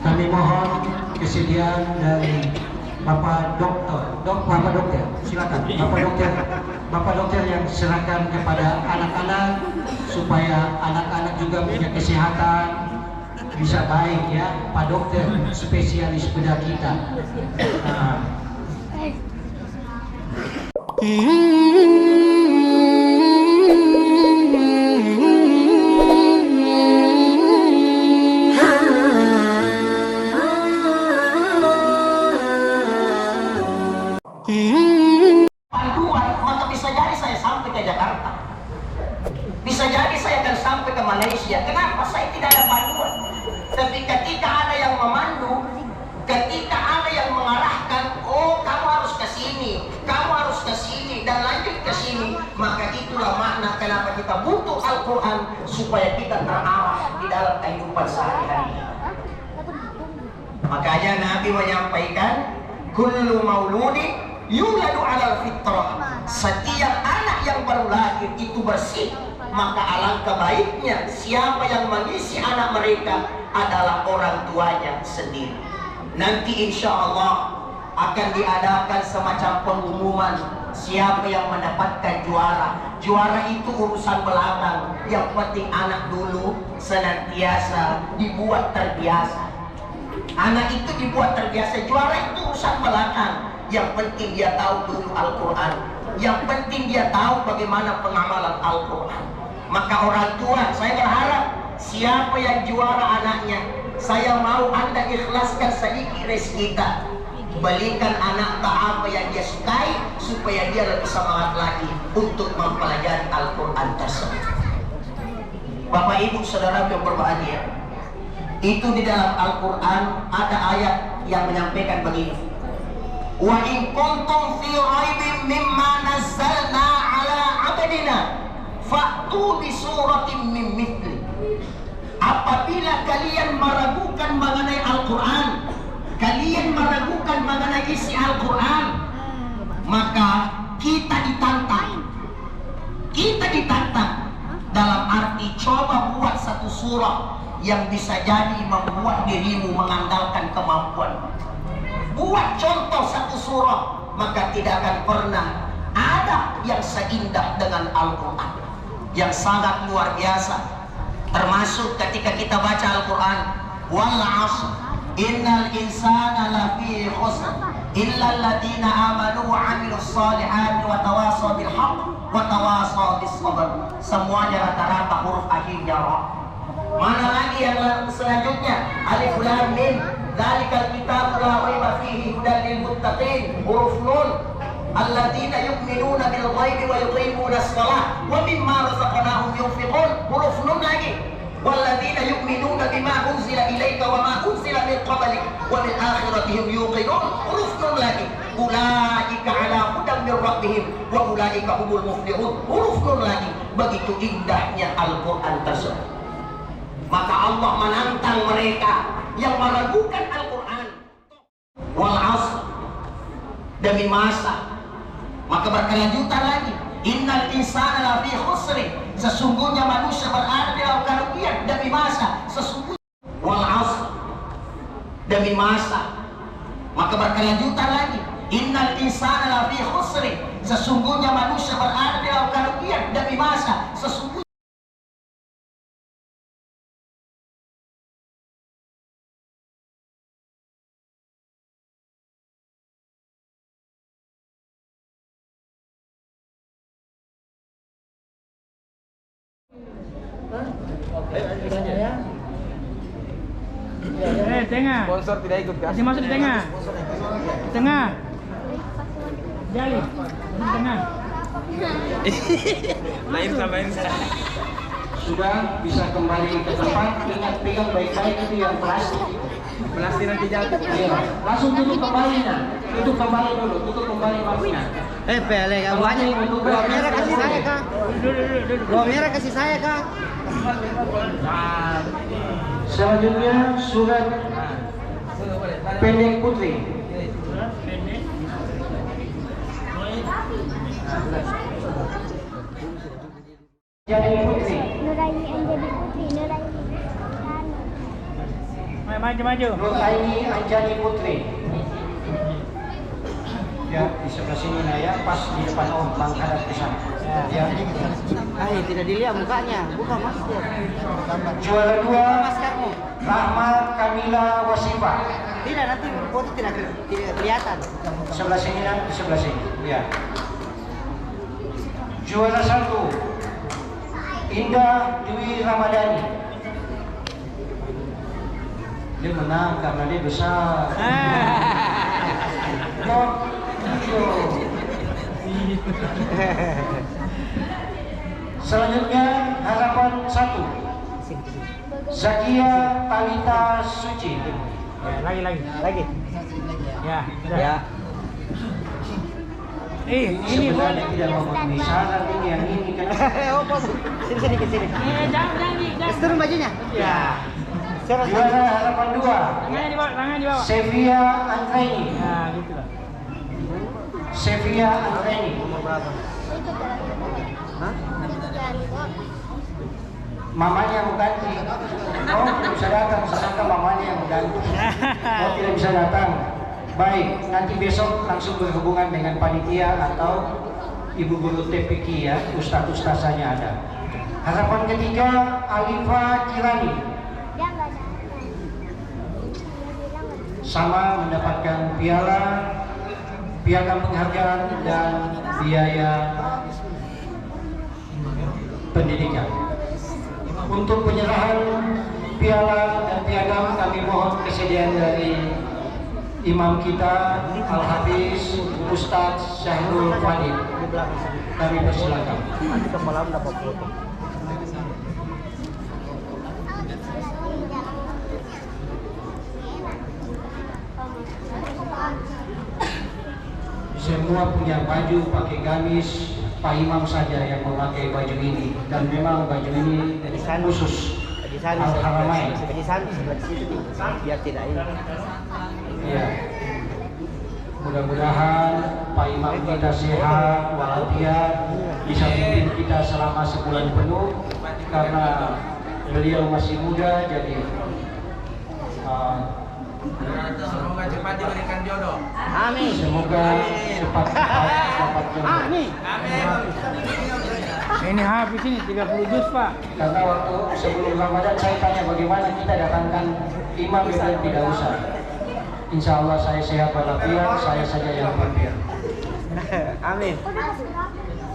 Kami mohon kesediaan dari Bapak Dokter, silakan Bapak Dokter yang serahkan kepada anak-anak supaya anak-anak juga punya kesehatan bisa baik ya, Pak Dokter spesialis bedah kita. Panduan, maka bisa jadi saya sampai ke Jakarta, bisa jadi saya akan sampai ke Malaysia. Kenapa? Saya tidak ada panduan. Tapi ketika ada yang memandu, ketika ada yang mengarahkan, oh kamu harus ke sini, kamu harus ke sini, dan lanjut ke sini, maka itulah makna kenapa kita butuh Al-Quran, supaya kita terarah di dalam kehidupan sehari-hari. Makanya Nabi menyampaikan, kullu mauludin yuladu alal fitrah. Setiap anak yang baru lahir itu bersih, maka alangkah baiknya siapa yang mengisi anak mereka adalah orang tuanya sendiri. Nanti insya Allah akan diadakan semacam pengumuman siapa yang mendapatkan juara. Juara itu urusan belakang, yang penting anak dulu senantiasa dibuat terbiasa. Anak itu dibuat terbiasa. Juara itu urusan belakang, yang penting dia tahu dulu Al-Quran, yang penting dia tahu bagaimana pengamalan Al-Quran. Maka orang tua, saya berharap siapa yang juara anaknya, saya mau Anda ikhlaskan sedikit rezeki kita, belikan anak apa yang dia sukai, supaya dia lebih semangat lagi untuk mempelajari Al-Quran tersebut. Bapak Ibu Saudara yang berbahagia, itu di dalam Al-Quran ada ayat yang menyampaikan begini, wa in kuntum fi raibin mimma nazzalna ala abdina fa'tu bi suratin min mithli. Apabila kalian meragukan mengenai Al-Quran, kalian meragukan mengenai isi Al-Quran, maka kita ditantang. Kita ditantang dalam arti coba buat satu surah yang bisa jadi membuat dirimu mengandalkan kemampuan. Buat contoh satu surah, maka tidak akan pernah ada yang seindah dengan Al-Quran, yang sangat luar biasa. Termasuk ketika kita baca Al-Quran, wal 'ashr innal insana lafi khusr illa alladziina amanu wa 'amilus shalihati wa tawashaw bil haqq wa tawashaw bis sabr. Semuanya rata-rata huruf akhirnya ra. Mana lagi yang selanjutnya? Alif lam mim, dzalikal kitabu la raiba fihi hudan lil muttaqin. Huruf nun, alladzina yu'minuna bil ghaibi wa yuqimuna as-shalah wa mimma razaqnahum yunfiqun. Huruf nun lagi, walladzina yu'minuna bima unzila ilaika wa ma unzila min qablik wa bil akhirati hum yuqinun. Huruf nun lagi, ulaika ala hudan min rabbihim wa ulaika humul muflihun. Huruf nun lagi. Begitu indahnya Al-Quran tersebut. Maka Allah menantang mereka yang meragukan Al-Quran. Wal 'ashr, demi masa. Maka berkelanjutan lagi, innal insana lafi khusr, sesungguhnya manusia berada dalam kerugian. Demi masa, sesungguhnya. Wal 'ashr, demi masa. Maka berkelanjutan lagi, innal insana lafi khusr, sesungguhnya manusia berada dalam kerugian. Demi masa, sesungguhnya. Tengah. Sponsor tidak ikut kan? Masih masuk di tengah. Tengah. Jali. Di tengah. Lain sama ini. Sudah bisa kembali ke tempat. Ingat pegang baik-baik itu yang plastik. Plastik nanti jatuh. Iya. Langsung tutup kembalinya. Tutup kembali dulu. Tutup kembali baknya. Pele kamu aja. Gua merah kasih saya kak. Gua merah kasih saya kak. Selanjutnya surat pendek putri. Jadi putri. Nuraini Anjali Putri, Nuraini. maju. Nur Aini Anjani Putri. Ya, di sebelah sini nah ya, pas di depan Om, menghadap ke sana. Ya. Tidak dilihat mukanya. Buka mas. Juara 2 Maskarmu. Rahma Kamila Wasifa. Tidak, nanti foto tidak kelihatan. Sebelah sini nah, di sebelah sini. Ya. Juara 1 Indah Dwi Ramadhani. Dia menang karena dia besar. Nomor 7. Selanjutnya harapan 1 Zakia Talita Suci. Ya, lagi. Ya, sudah. Ya. Ini sebenarnya tidak memenuhi syarat ini yang ini kan. Oh, sini ke sini. Jangan. Turun bajunya. Ya. Juara harapan 2 Tangan di bawah. Sevia Antreni. Ya, gitu lah. Sevia Antreni. Hah? Mamanya yang mengganti. Oh, tidak bisa datang. Sesangka mamanya yang mengganti. Oh, tidak bisa datang. Baik, nanti besok langsung berhubungan dengan panitia atau ibu guru TPQ ya, ustaz-ustazanya ada. Harapan ketiga Alifa Kirani. Sama mendapatkan piagam penghargaan dan biaya pendidikan. Untuk penyerahan piala dan piagam kami mohon kesediaan dari imam kita Al-Hafiz Ustadz Syahrul Fadil. Kami persilakan. Nanti ke malam dapat foto. Semua punya baju pakai gamis, Pak Imam saja yang memakai baju ini, dan memang baju ini khusus Al-Haramain. Di sana sebelah situ biar tidak ini. Ya. Mudah-mudahan Pak Imam kita sehat walafiat, bisa pimpin kita selama sebulan penuh karena beliau masih muda, jadi Semoga cepat diberikan jodoh. Amin. semoga cepat dapat jodoh. Amin. Ini habis ini 30 juz, Pak. Karena waktu sebelum Ramadan saya tanya bagaimana kita datangkan imam, dia tidak usah. Insya Allah saya sehat walafiat, saya saja yang pimpin. Amin.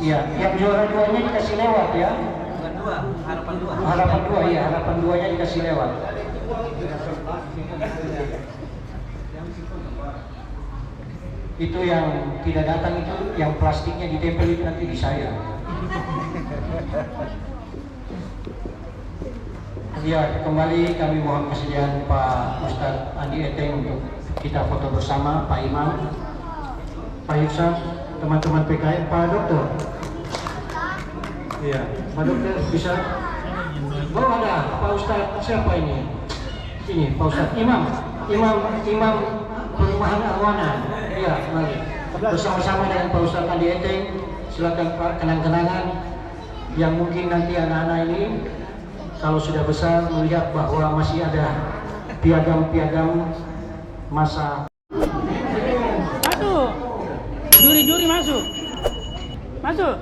Iya, yang juara 2-nya dikasih lewat ya. Harapan 2. Harapan 2 ya, harapan 2-nya dikasih lewat. Itu yang tidak datang itu, yang plastiknya ditempel itu nanti di saya. Ya, kembali kami mohon kesediaan Pak Ustadz Andi Eteng untuk kita foto bersama Pak Imam, Pak Yusuf, teman-teman PKM, Pak Dokter. Iya, Pak Dokter bisa. Oh ada, Pak Ustadz siapa ini? Ini Pak Ustadz Imam Perumahan Arwana. Iya, mari. Bersama-sama dengan Pak Ustadz Andi Eteng, silakan Pak, kenang-kenangan yang mungkin nanti anak-anak ini kalau sudah besar melihat bahwa masih ada piagam-piagam masa. Masuk. Juri-juri masuk. Masuk.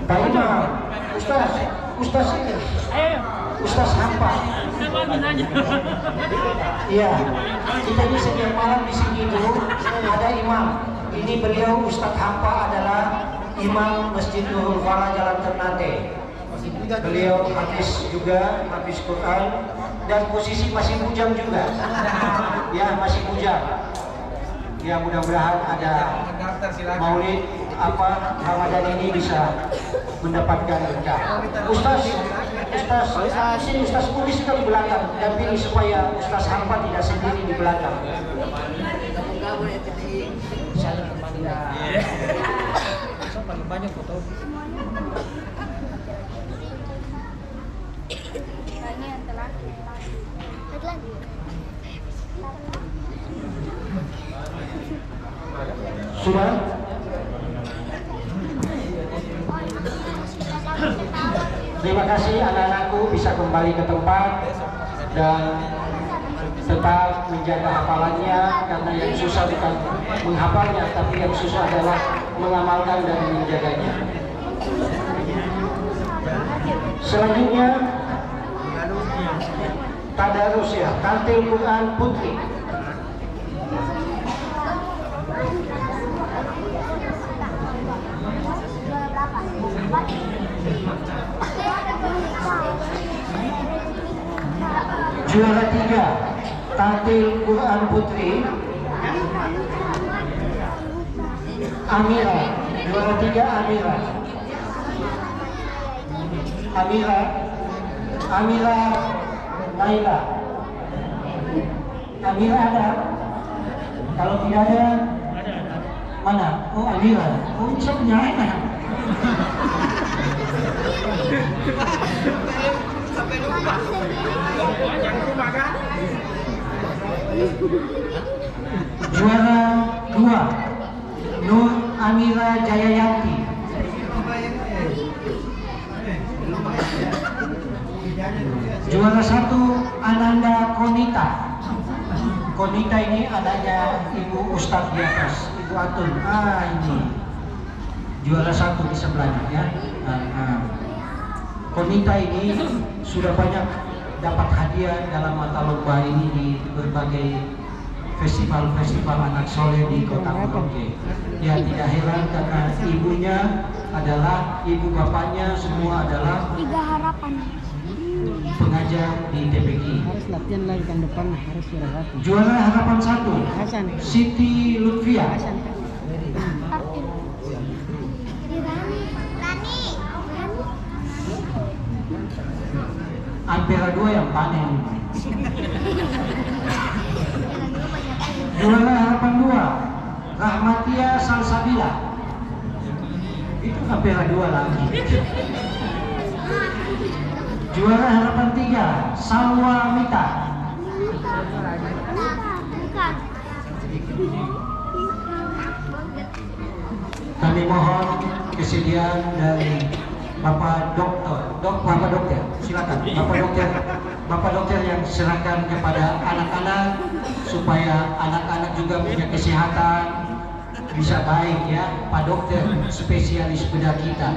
Pak Imam, Ustaz ini, Ayo. Ustaz Hampa. Iya, kita ini setiap malam di sini dulu ada imam. Ini beliau Ustaz Hampa adalah imam Masjid Nurul Falah Jalan Ternate. Beliau hafiz juga, hafiz Quran, dan posisi masih bujang juga. Ya, masih bujang. Ya, mudah-mudahan ada maulid apa Ramadan ini bisa mendapatkan berkah. Ustaz, sini Ustaz Kulis juga di belakang, dampingi supaya Ustaz Hampa tidak sendiri di belakang. Paling banyak foto. Sudah? Terima kasih anak-anakku bisa kembali ke tempat dan tetap menjaga hafalannya, karena yang susah bukan menghafalnya, tapi yang susah adalah mengamalkan dan menjaganya. Selanjutnya tadarus ya, Tartil Quran Putri. Juara 3 Tartil Quran Putri Amira. Juara 3 Amira. Amira Naila. Amira ada? Kalau tidak ada, mana? Oh, Amira. Oh, bisa punya anak. Juara 2 Nur Amira Jayayanti. Juara 1 Ananda Konita. Konita ini anaknya Ibu Ustadz di atas, Ibu Atun. Ini juara 1 di sebelahnya ya. Konita ini sudah banyak dapat hadiah dalam mata lomba ini di berbagai festival-festival anak soleh di Kota Merauke. Ya tidak heran karena ibunya adalah, ibu bapaknya semua adalah 3 harapan. pengajar di TPQ. Harus latihan lagi kan depan, harus sudah latihan. Juara harapan 1 Hasan. Siti Lutfia. Hasan. Tartil. Rani. Ampera 2 yang panen. Juara harapan 2 Rahmatia Salsabila. Itu Ampera 2 lagi. Juara harapan 3 Salwa Mita. Kami mohon kesediaan dari Bapak Dokter, silakan Bapak Dokter yang serahkan kepada anak-anak supaya anak-anak juga punya kesehatan, bisa baik ya, Pak Dokter spesialis bedah kita.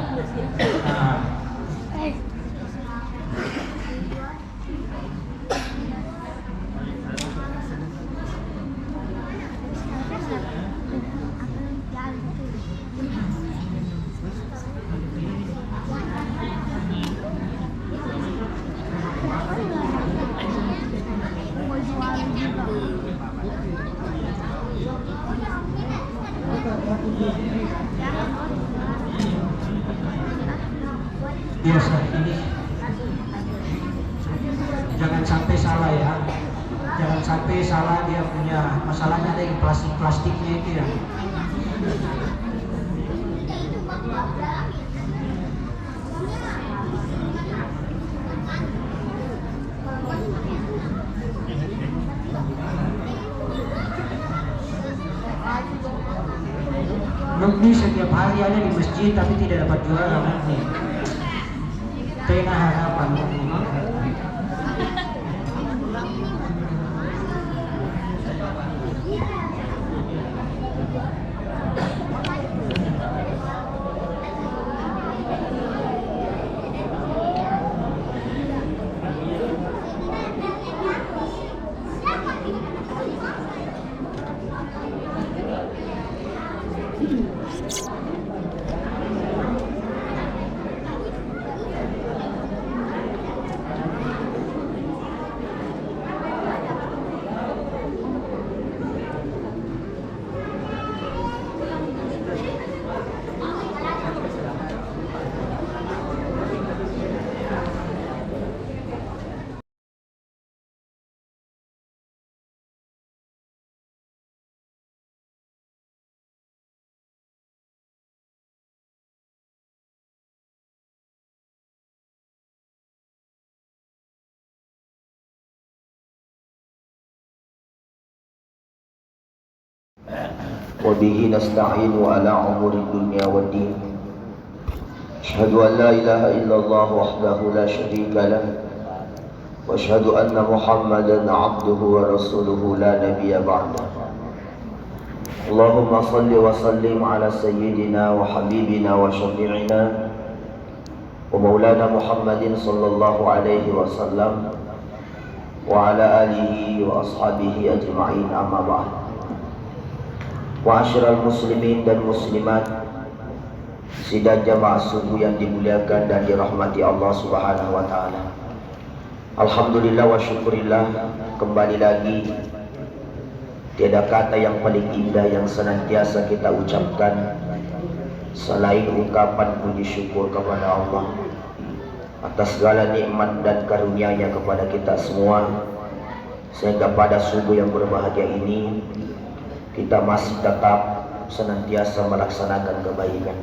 Biasa ini jangan sampai salah ya, jangan sampai salah, dia punya masalahnya ada yang plastiknya itu ya. Mukni setiap hari ada di masjid tapi tidak dapat juara Mukni. Tengah harapan Mukni. وبه نستعين على أمور الدنيا والدين. أشهد أن لا إله إلا الله وحده لا شريك له وأشهد أن محمدا عبده ورسوله لا نبي بعده. اللهم صل وسلم على سيدنا وحبيبنا وشفيعنا ومولانا محمد صلى الله عليه وسلم وعلى آله وأصحابه أجمعين. أما بعد. Ma'asyiral muslimin dan muslimat, sidang jamaah subuh yang dimuliakan dan dirahmati Allah Subhanahu wa taala. Alhamdulillah wa syukurillah, kembali lagi tiada kata yang paling indah yang senantiasa kita ucapkan selain ungkapan puji syukur kepada Allah atas segala nikmat dan karunia-Nya kepada kita semua, sehingga pada subuh yang berbahagia ini kita masih tetap senantiasa melaksanakan kebaikan.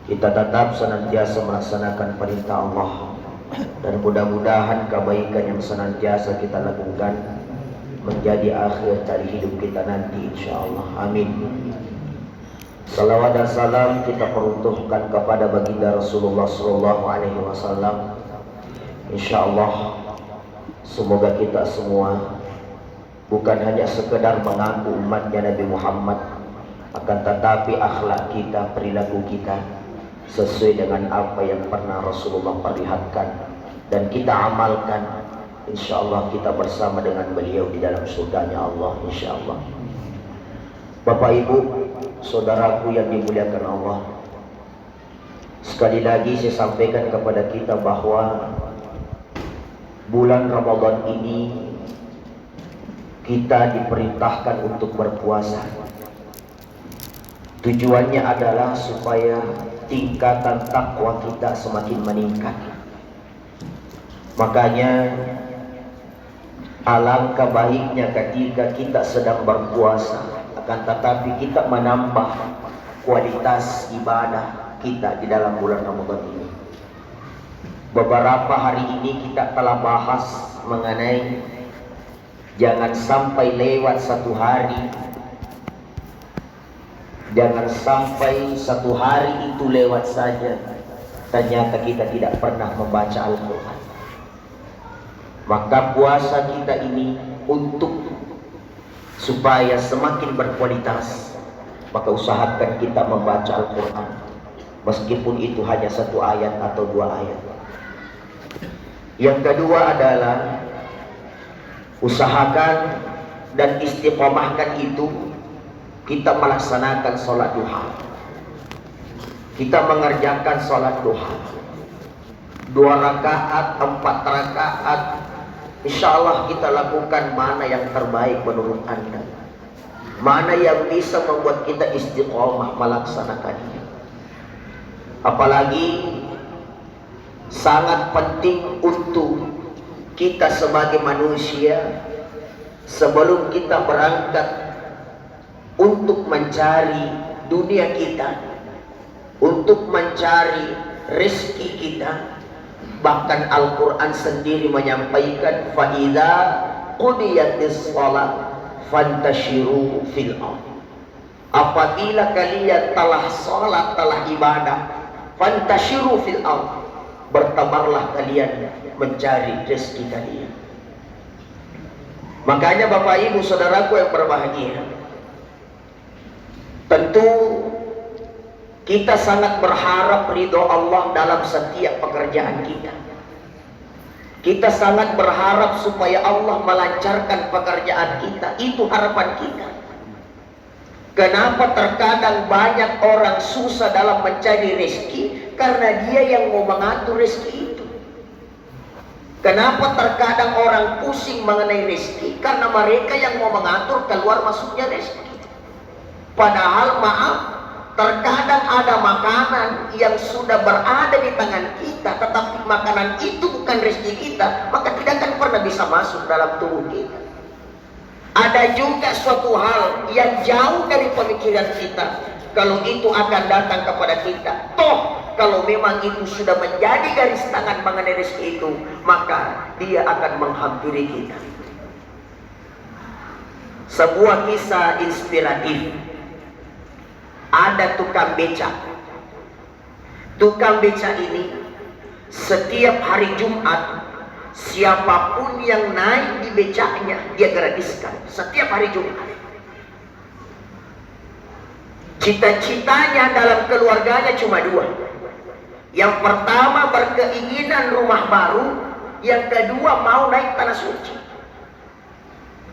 Kita tetap senantiasa melaksanakan perintah Allah, dan mudah-mudahan kebaikan yang senantiasa kita lakukan menjadi akhir dari hidup kita nanti, insyaallah. Amin. Salawat dan salam kita peruntukkan kepada baginda Rasulullah SAW. Insyaallah semoga kita semua bukan hanya sekedar mengaku umatnya Nabi Muhammad, akan tetapi akhlak kita, perilaku kita sesuai dengan apa yang pernah Rasulullah perlihatkan dan kita amalkan. Insyaallah kita bersama dengan beliau di dalam surganya Allah, insyaallah. Bapak Ibu, saudaraku yang dimuliakan Allah, sekali lagi saya sampaikan kepada kita bahwa bulan Ramadan ini kita diperintahkan untuk berpuasa. Tujuannya adalah supaya tingkatan takwa kita semakin meningkat. Makanya alangkah baiknya ketika kita sedang berpuasa, akan tetapi kita menambah kualitas ibadah kita di dalam bulan Ramadan ini. Beberapa hari ini kita telah bahas mengenai jangan sampai lewat satu hari, jangan sampai satu hari itu lewat saja ternyata kita tidak pernah membaca Al-Quran. Maka puasa kita ini untuk supaya semakin berkualitas, maka usahakan kita membaca Al-Quran, meskipun itu hanya satu ayat atau dua ayat. Yang kedua adalah usahakan dan istiqomahkan itu kita melaksanakan sholat duha. Kita mengerjakan sholat duha 2 rakaat, 4 rakaat. Insyaallah kita lakukan mana yang terbaik menurut Anda, mana yang bisa membuat kita istiqomah melaksanakannya. Apalagi sangat penting untuk kita sebagai manusia sebelum kita berangkat untuk mencari dunia kita, untuk mencari rezeki kita. Bahkan Al-Quran sendiri menyampaikan, فَإِذَا قُضِيَتِ الصَّلَاةُ فَانْتَشِرُوا فِي الْأَرْضِ. Apabila kalian telah sholat, telah ibadah, فَانْتَشِرُوا فِي الْأَرْضِ, bertebarlah kalian mencari rezeki kalian. Makanya Bapak Ibu saudaraku yang berbahagia, tentu kita sangat berharap ridho Allah dalam setiap pekerjaan kita. Kita sangat berharap supaya Allah melancarkan pekerjaan kita. Itu harapan kita. Kenapa terkadang banyak orang susah dalam mencari rezeki? Karena dia yang mau mengatur rezeki itu. Kenapa terkadang orang pusing mengenai rezeki? Karena mereka yang mau mengatur keluar masuknya rezeki. Padahal maaf, terkadang ada makanan yang sudah berada di tangan kita, tetapi makanan itu bukan rezeki kita, maka tidak akan pernah bisa masuk dalam tubuh kita. Ada juga suatu hal yang jauh dari pemikiran kita, kalau itu akan datang kepada kita. Toh kalau memang itu sudah menjadi garis tangan mengenai rezeki itu, maka dia akan menghampiri kita. Sebuah kisah inspiratif. Ada tukang beca. Tukang beca ini setiap hari Jumat siapapun yang naik di becaknya dia gratiskan setiap hari Jumat. Cita-citanya dalam keluarganya cuma dua. Yang pertama berkeinginan rumah baru, yang kedua mau naik tanah suci.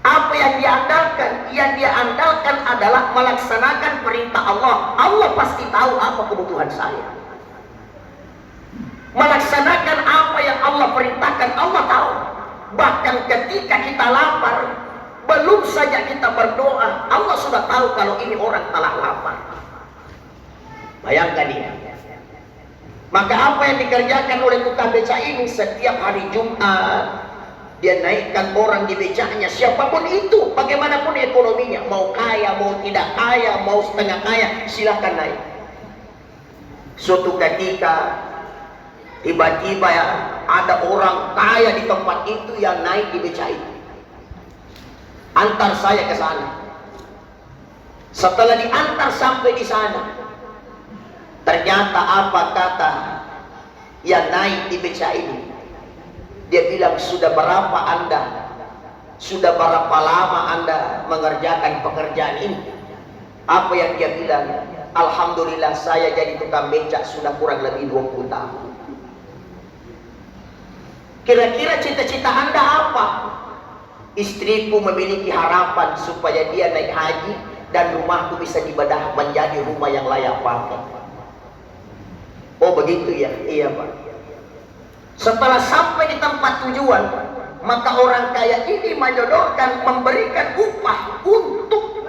Apa yang dia andalkan? Yang dia andalkan adalah melaksanakan perintah Allah. Allah pasti tahu apa kebutuhan saya. Melaksanakan apa yang Allah perintahkan, Allah tahu. Bahkan ketika kita lapar, belum saja kita berdoa, Allah sudah tahu kalau ini orang telah lapar. Bayangkan dia. Maka apa yang dikerjakan oleh tukang beca ini setiap hari Jumat, dia naikkan orang di becaknya, siapapun itu, bagaimanapun ekonominya, mau kaya, mau tidak kaya, mau setengah kaya, silahkan naik. Suatu ketika tiba-tiba ya, ada orang kaya di tempat itu yang naik di becak itu. Antar saya ke sana. Setelah diantar sampai di sana, ternyata apa kata yang naik di becak ini? Dia bilang, sudah berapa Anda, sudah berapa lama Anda mengerjakan pekerjaan ini? Apa yang dia bilang? Alhamdulillah saya jadi tukang becak sudah kurang lebih 20 tahun. Kira-kira cita-cita Anda apa? Istriku memiliki harapan supaya dia naik haji dan rumahku bisa dibedah menjadi rumah yang layak pakai. Oh begitu ya? Iya Pak. Setelah sampai di tempat tujuan, maka orang kaya ini menyodorkan memberikan upah untuk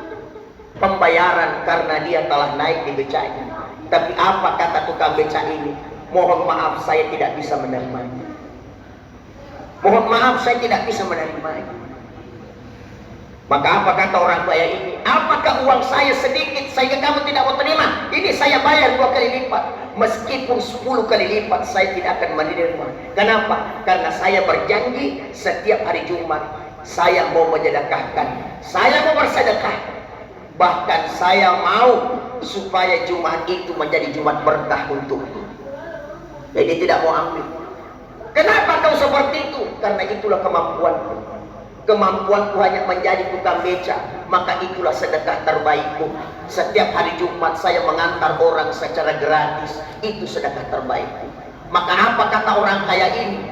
pembayaran karena dia telah naik di becaknya. Tapi apa kata tukang becak ini? Mohon maaf saya tidak bisa menerimanya. Mohon maaf saya tidak bisa menerimanya. Maka apa kata orang kaya ini? Apakah uang saya sedikit sehingga kamu tidak mau terima? Ini saya bayar 2 kali lipat. Meskipun 10 kali lipat saya tidak akan menerima. Kenapa? Karena saya berjanji setiap hari Jumat saya mau mensedekahkan. Saya mau bersedekah. Bahkan saya mau supaya Jumat itu menjadi Jumat berkah untukku. Jadi tidak mau ambil. Kenapa kau seperti itu? Karena itulah kemampuanku. Kemampuanku hanya menjadi tukang beca, maka itulah sedekah terbaikku. Setiap hari Jumat saya mengantar orang secara gratis, itu sedekah terbaikku. Maka apa kata orang kaya ini?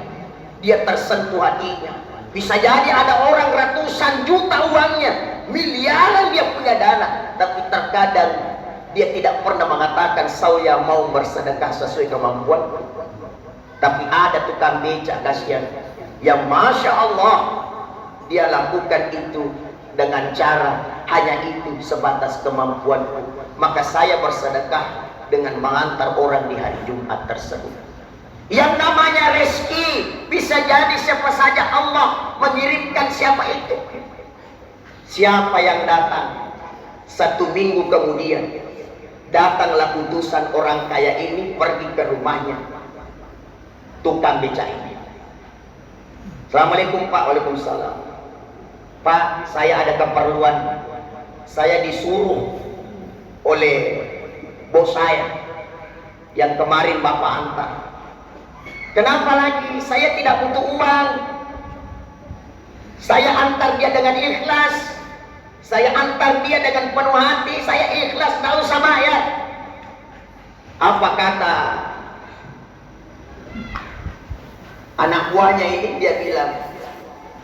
Dia tersentuh hatinya. Bisa jadi ada orang ratusan juta uangnya, miliaran dia punya dana, tapi terkadang dia tidak pernah mengatakan saya mau bersedekah sesuai kemampuanku. Tapi ada tukang beca kasihan yang Masya Allah dia lakukan itu dengan cara hanya itu sebatas kemampuanku. Maka saya bersedekah dengan mengantar orang di hari Jumat tersebut. Yang namanya rezeki bisa jadi siapa saja Allah mengirimkan siapa itu. Siapa yang datang 1 minggu kemudian datanglah utusan orang kaya ini pergi ke rumahnya tukang beca ini. Assalamualaikum Pak. Waalaikumsalam. Pak, saya ada keperluan. Saya disuruh oleh bos saya yang kemarin Bapak antar. Kenapa lagi? Saya tidak butuh uang. Saya antar dia dengan ikhlas. Saya antar dia dengan penuh hati. Saya ikhlas, tidak usah bayar. Apa kata anak buahnya ini? Dia bilang,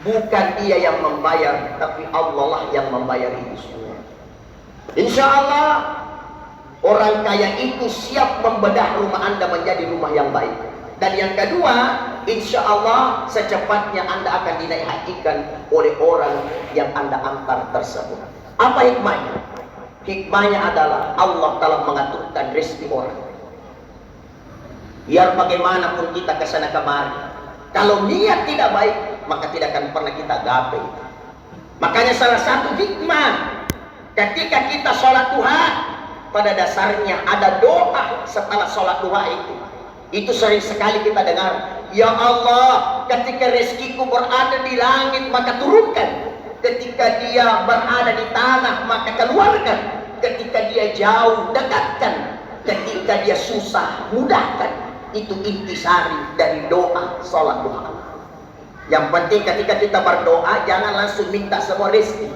bukan dia yang membayar, tapi Allah lah yang membayar itu semua. Insya Allah orang kaya itu siap membedah rumah Anda menjadi rumah yang baik. Dan yang kedua, insya Allah secepatnya Anda akan dinaikkan oleh orang yang Anda antar tersebut. Apa hikmahnya? Hikmahnya adalah Allah telah mengaturkan rezeki orang. Biar bagaimanapun kita kesana kemari, kalau niat tidak baik, maka tidak akan pernah kita gapai. Makanya salah satu hikmah ketika kita sholat duha, pada dasarnya ada doa setelah sholat duha itu. Itu sering sekali kita dengar, ya Allah, ketika rezekiku berada di langit maka turunkan, ketika dia berada di tanah maka keluarkan, ketika dia jauh dekatkan, ketika dia susah mudahkan. Itu intisari dari doa sholat duha. Yang penting ketika kita berdoa jangan langsung minta semua rezeki.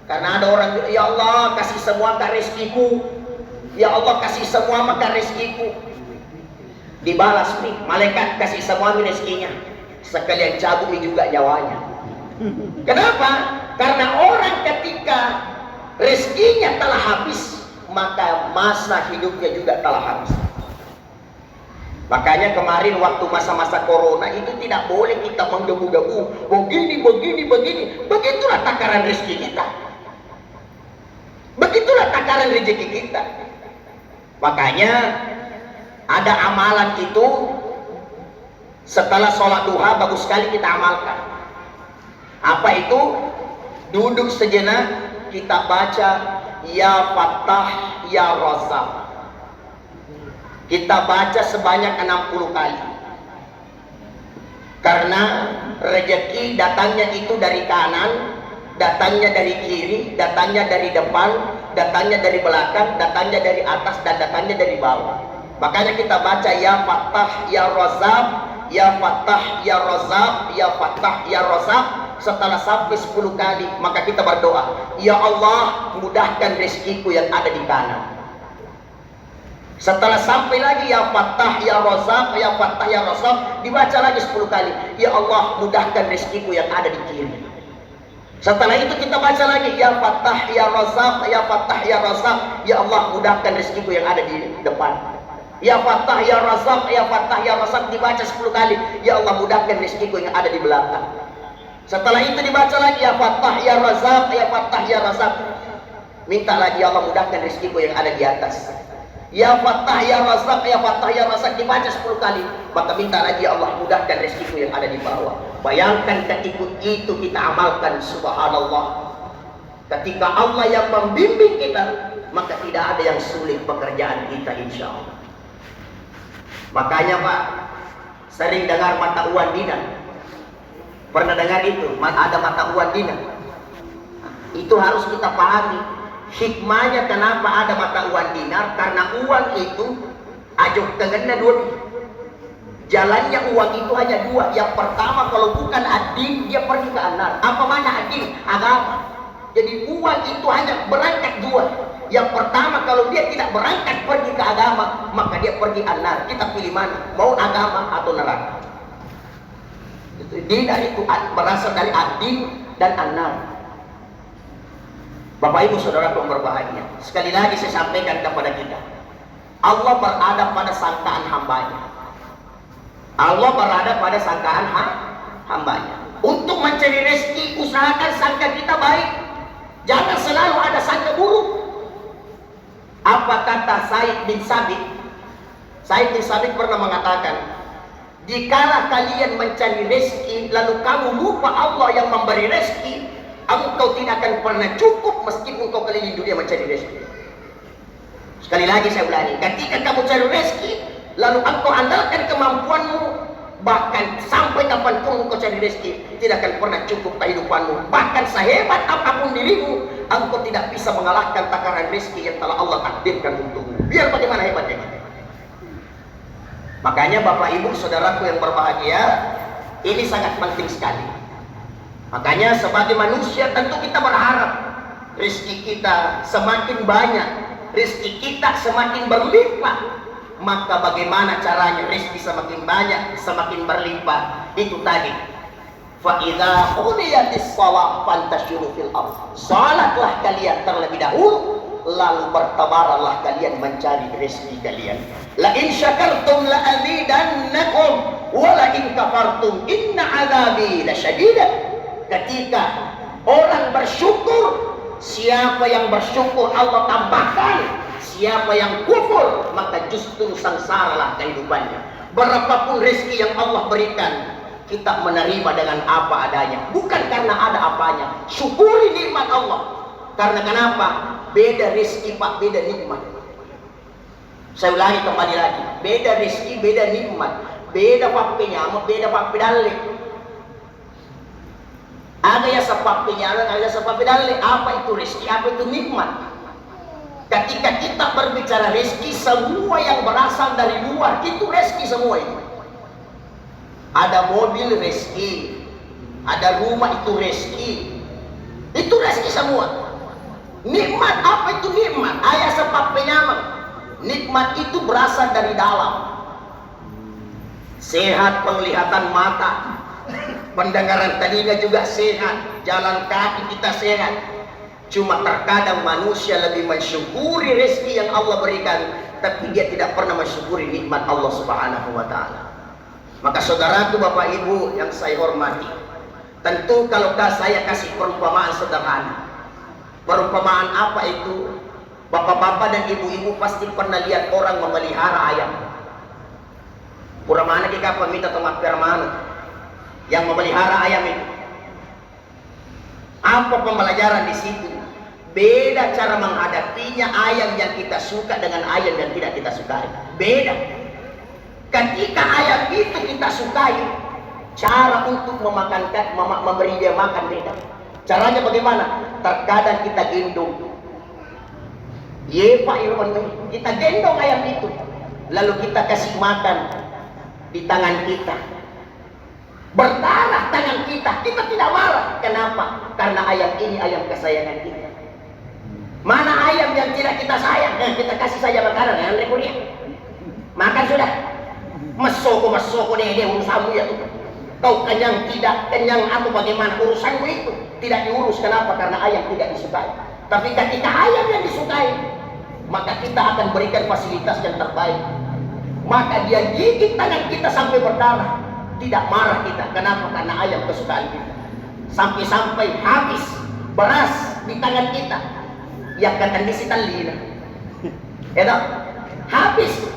Karena ada orang bilang, ya Allah kasih semua ke rezekiku, ya Allah kasih semua maka rezekiku. Dibalas nih, malaikat kasih semua rezekinya, sekalian cabut juga nyawanya. Kenapa? Karena orang ketika rezekinya telah habis, maka masa hidupnya juga telah habis. Makanya kemarin waktu masa-masa corona itu tidak boleh kita menggebu-gebu begini. Begitulah takaran rezeki kita. Begitulah takaran rezeki kita. Makanya ada amalan itu setelah sholat duha bagus sekali kita amalkan. Apa itu? Duduk sejenak kita baca ya Fattah ya Razzaq. Kita baca sebanyak 60 kali. Karena rezeki datangnya itu dari kanan, datangnya dari kiri, datangnya dari depan, datangnya dari belakang, datangnya dari atas, dan datangnya dari bawah. Makanya kita baca ya Fattah ya Razzaq, ya Fattah ya Razzaq, ya Fattah ya Razzaq. Setelah sampai 10 kali, maka kita berdoa, ya Allah mudahkan rezekiku yang ada di kanan. Setelah sampai lagi ya Fattah ya Razzaq, ya Fattah ya Razzaq, dibaca lagi 10 kali, ya Allah mudahkan rezekiku yang ada di kiri. Setelah itu kita baca lagi ya Fattah ya Razzaq, ya Fattah ya Razzaq, ya Allah mudahkan rezekiku yang ada di depan. Ya Fattah ya Razzaq, ya Fattah ya Razzaq, dibaca 10 kali, ya Allah mudahkan rezekiku yang ada di belakang. Setelah itu dibaca lagi ya Fattah ya Razzaq, ya Fattah ya Razzaq, minta lagi ya Allah mudahkan rezekiku yang ada di atas. Ya Fattah ya Razzaq, ya Fattah ya Razzaq, dibaca 10 kali, maka minta lagi ya Allah mudahkan rezekiku yang ada di bawah. Bayangkan ketika itu kita amalkan, subhanallah. Ketika Allah yang membimbing kita, maka tidak ada yang sulit pekerjaan kita, insya Allah. Makanya Pak, sering dengar mata uang dinar. Pernah dengar itu? Ada mata uang dinar. Itu harus kita pahami. Hikmahnya kenapa ada mata uang dinar? Karena uang itu ajok tengennya dua. Jalannya uang itu hanya dua. Yang pertama kalau bukan adin, dia pergi ke anar. Apa mana adin? Agama. Jadi uang itu hanya berangkat dua. Yang pertama kalau dia tidak berangkat pergi ke agama, maka dia pergi anar. Kita pilih mana? Mau agama atau neraka? Dinar itu berasal dari adin dan anar. Bapak Ibu Saudara yang berbahagia, sekali lagi saya sampaikan kepada kita, Allah berada pada sangkaan hambanya. Allah berada pada sangkaan hambanya. Untuk mencari rezeki, usahakan sangka kita baik. Jangan selalu ada sangka buruk. Apa kata Said bin Sabit? Said bin Sabit pernah mengatakan, jikalau kalian mencari rezeki lalu kamu lupa Allah yang memberi rezeki, engkau tidak akan pernah cukup meskipun kau keliling dunia mencari rezeki. Sekali lagi saya ulangi, ketika kamu cari rezeki lalu engkau andalkan kemampuanmu, bahkan sampai kapanpun engkau cari rezeki tidak akan pernah cukup kehidupanmu. Bahkan sehebat apapun dirimu, engkau tidak bisa mengalahkan takaran rezeki yang telah Allah takdirkan untukmu, biar bagaimana hebatnya kita. Makanya Bapak Ibu Saudaraku yang berbahagia, ini sangat penting sekali. Makanya sebagai manusia tentu kita berharap rezeki kita semakin banyak, rezeki kita semakin berlimpah. Maka bagaimana caranya rezeki semakin banyak, semakin berlimpah? Itu tadi, fa idza qudiyatis shalah fantashiru fil ardh. Salatlah kalian terlebih dahulu, lalu bertabarlah kalian mencari rezeki kalian. La in syakartum la azidannakum wa la in kafartum inna adzabi lasyadid. Ketika orang bersyukur, siapa yang bersyukur Allah tambahkan, siapa yang kufur maka justru sengsaralah kehidupannya. Berapapun rezeki yang Allah berikan, kita menerima dengan apa adanya, bukan karena ada apanya. Syukuri nikmat Allah. Karena kenapa? Beda rezeki Pak, beda nikmat. Saya ulangi kembali lagi, beda rezeki, beda nikmat. Beda papi nyamuk, beda papi dalik. Ada yang sepapi nyamuk, ada yang sepapi dalik. Apa itu rezeki, apa itu nikmat? Ketika kita berbicara rezeki, semua yang berasal dari luar itu rezeki semua itu. Ada mobil rezeki, Ada rumah, itu rezeki. Itu rezeki semua. Nikmat, apa itu nikmat? Ayat sepat penyamang. Nikmat itu berasal dari dalam. Sehat penglihatan mata, pendengaran telinga juga sehat, jalan kaki kita sehat. Cuma terkadang manusia lebih mensyukuri rezeki yang Allah berikan, tapi dia tidak pernah mensyukuri nikmat Allah Subhanahu wa Ta'ala. Maka saudaraku, Bapak Ibu yang saya hormati, tentu kalau saya kasih perumpamaan sederhana. Perumpamaan apa itu? Bapak-bapak dan ibu-ibu pasti pernah lihat orang memelihara ayam. Puramana kita minta tomat permana yang memelihara ayam itu. Apa pembelajaran di situ? Beda cara menghadapinya ayam yang kita suka dengan ayam yang tidak kita sukai. Beda. Ketika ayam itu kita sukai, cara untuk memberi dia makan beda. Caranya bagaimana? Terkadang kita gendong. Ye Pak Irwan, kita gendong ayam itu, lalu kita kasih makan di tangan kita. Berdarah tangan kita, kita tidak marah. Kenapa? Karena ayam ini ayam kesayangan kita. Mana ayam yang tidak kita sayang? Kita kasih saja makanan, yang rekoria. Makan sudah. Masoko dia urusanmu ya tuh. Kau kenyang tidak kenyang atau bagaimana urusanmu itu tidak diurus. Kenapa? Karena ayam tidak disukai. Tapi ketika ayam yang disukai, maka kita akan berikan fasilitas yang terbaik. Maka dia gigit tangan kita sampai berdarah, tidak marah kita. Kenapa? Karena ayam kesukaan kita. Sampai-sampai habis beras di tangan kita, yang kata disitan lina. Habis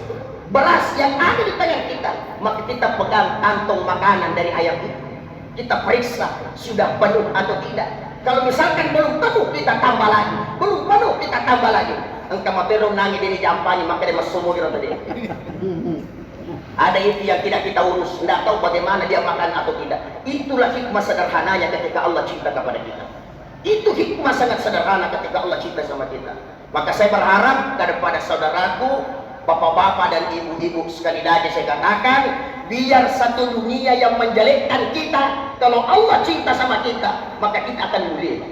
beras yang ada di tangan kita, maka kita pegang kantong makanan dari ayam itu. Kita periksa sudah penuh atau tidak. Kalau misalkan belum penuh, kita tambah lagi. Belum penuh, kita tambah lagi. Engkau maperong nangis ini jampani, maka dia masuk sumur tadi. Ada itu yang tidak kita urus, tidak tahu bagaimana dia makan atau tidak. Itulah hikmah sederhananya ketika Allah cinta kepada kita. Itu hikmah sangat sederhana ketika Allah cinta sama kita. Maka saya berharap kepada saudaraku, bapak-bapak dan ibu-ibu, sekali lagi saya katakan, biar satu dunia yang menjelekkan kita, kalau Allah cinta sama kita, maka kita akan mulia.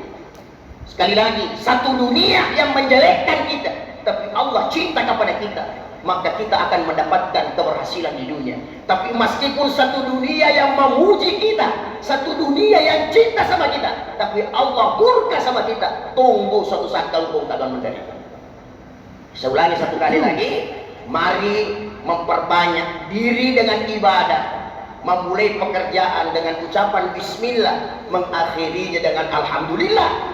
Sekali lagi, satu dunia yang menjelekkan kita, tapi Allah cinta kepada kita, maka kita akan mendapatkan keberhasilan di dunia. Tapi meskipun satu dunia yang memuji kita, satu dunia yang cinta sama kita, tapi Allah murka sama kita, tunggu suatu saat kau akan menderita. Saya ulangi satu kali lagi. Mari memperbanyak diri dengan ibadah, memulai pekerjaan dengan ucapan bismillah, mengakhirinya dengan alhamdulillah.